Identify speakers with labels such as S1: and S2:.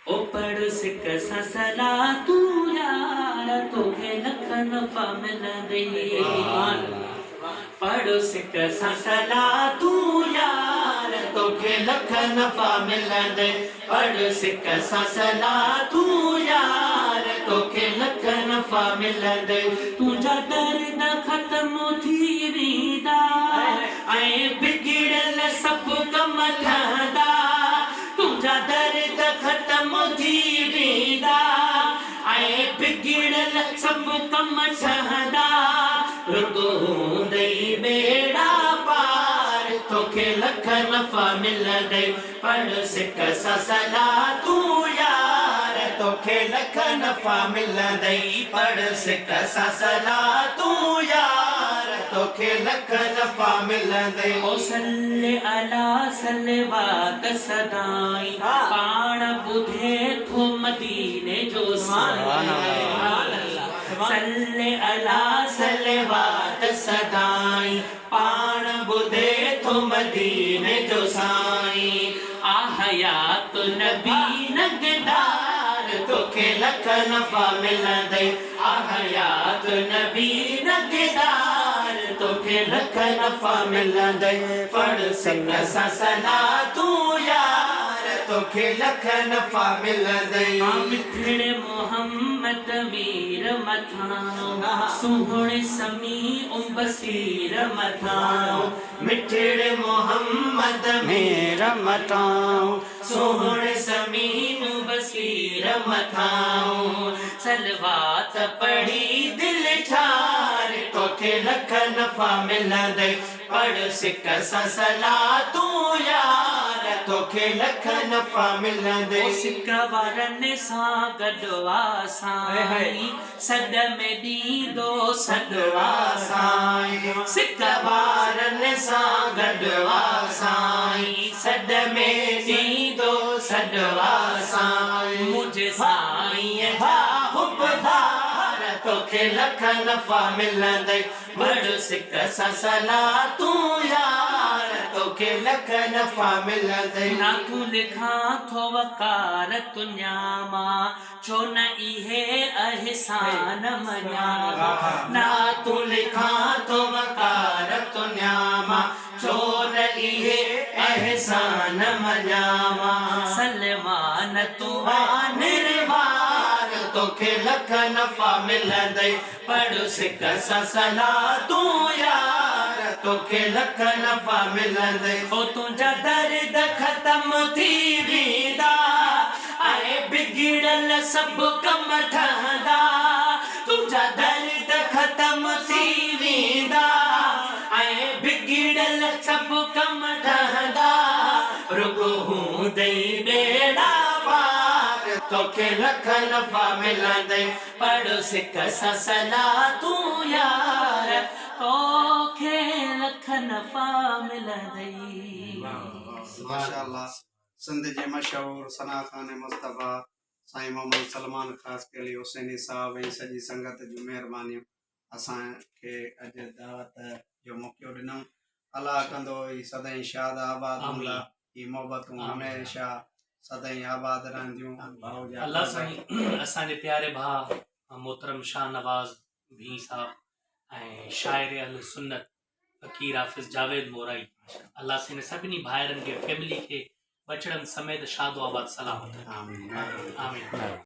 S1: ओ पढ़ सिक ससला तू यार तोखे लख नफ़ा मिलंदई पढ़ सिक ससला तू यार तोखे लख नफ़ा मिलंदई पढ़ सिक ससला तू यार तोखे लख नफ़ा मिलंदई तुंहिंजा दर्द ख़त्म थी वेंदा ऐं बिगड़ल सभु कम ठहंदा तुंहिंजा दर्द ख़त्म थी वेंदा ऐं बिगड़ल सभु कम ठहंदा रुॻो हूंदई बेड़ा पार तोखे लख नफ़ा मिलंदई पढ़ सिक ससला तू यार तोखे लख नफ़ा मिलंदई पढ़ सिक ससला तू यार तोखे लख नफ़ा मिलंदई ओ सल्ले अला सलवात सदाई पाण ॿुधे थो मदीने जो सल्ले अला सलवात सदाई पाण ॿुधे थो मदीने जो साईं आ हयात नबी नगदार तोखे लख नफ़ा मिलंदई आ हयात नबी नगदार तोखे लख नफ़ा मिलंदई पढ़ सिक ससला तू यार तोखे लख नफ़ा मिलंदई मिठड़े मोहम्मद मीर मथाणो सुहिणे समी बसीर मथाणो मिठड़े मोहम्मद मीर मथाणो सुहिणे समी बसीर मथाणो सलवात पढ़ी दिल ठार तोखे लख नफ़ा मिलंदई पढ़ सिक ससला तू यार तोखे लख नफ़ा मिलंदई सिक वारनि सां गॾु साईं सॾ में ॾींदो सॾवा साईं सिक वारनि सां गॾु साईं सॾ में ॾींदो सॾवा साईं मुंहिंजे साईं जा हुबदार तोखे लख नफ़ा मिलंदई पढ़ सिक ससला तू यार तोखे लख नफ़ा मिलंदई ना तूं लिखां थो वकार तुंहिंजा छो न इहे अहसान मञां ना तूं लिखां थो वकार तुंहिंजा छो न इहे अहसान मञां सलमान तूं निर्वार तोखे लख नफ़ा मिलंदई पढ़ सिक ससला तू यार तोखे लख नफ़ा मिलंदई ओ तुंहिंजा दर्द ख़त्म थी वेंदा ऐं बिगड़ल सभु कम ठहंदा तुंहिंजा दर्द ख़त्म थी वेंदा ऐं बिगड़ल सभु कम ठहंदा रुॻो हूंदई बेड़ा पार तोखे लख नफ़ा मिलंदई पढ़ सिक ससला तू यार तोखे लख नफ़ा मिलंदई
S2: माशाअल्लाह सिंध जे मशहूर सना खान मुस्तफ़ा साईं मोहम्मद सलमान ख़ास के लिए हुसैनी साहब ऐं सॼी संगत जूं महिरबानियूं असांखे अॼु दावत जो मौक़ो ॾिनऊं अलाह कंदो ही सदाईं शाद आबाद हूंदा ही मोहबतूं हमेशा सदाईं आबाद रहंदियूं
S1: अल्लाह साईं असांजे प्यारे भाउ मोहतरम शाह नवाज़ भी साहब ऐं शाइर अल सुन्नत फ़कीर हाफ़िज़ जावेद मोराई अल्लाह साईं सभिनी भाइरनि खे फैमिली खे बचड़नि समेत शादो आबाद सलामत
S2: आमीन
S1: आमीन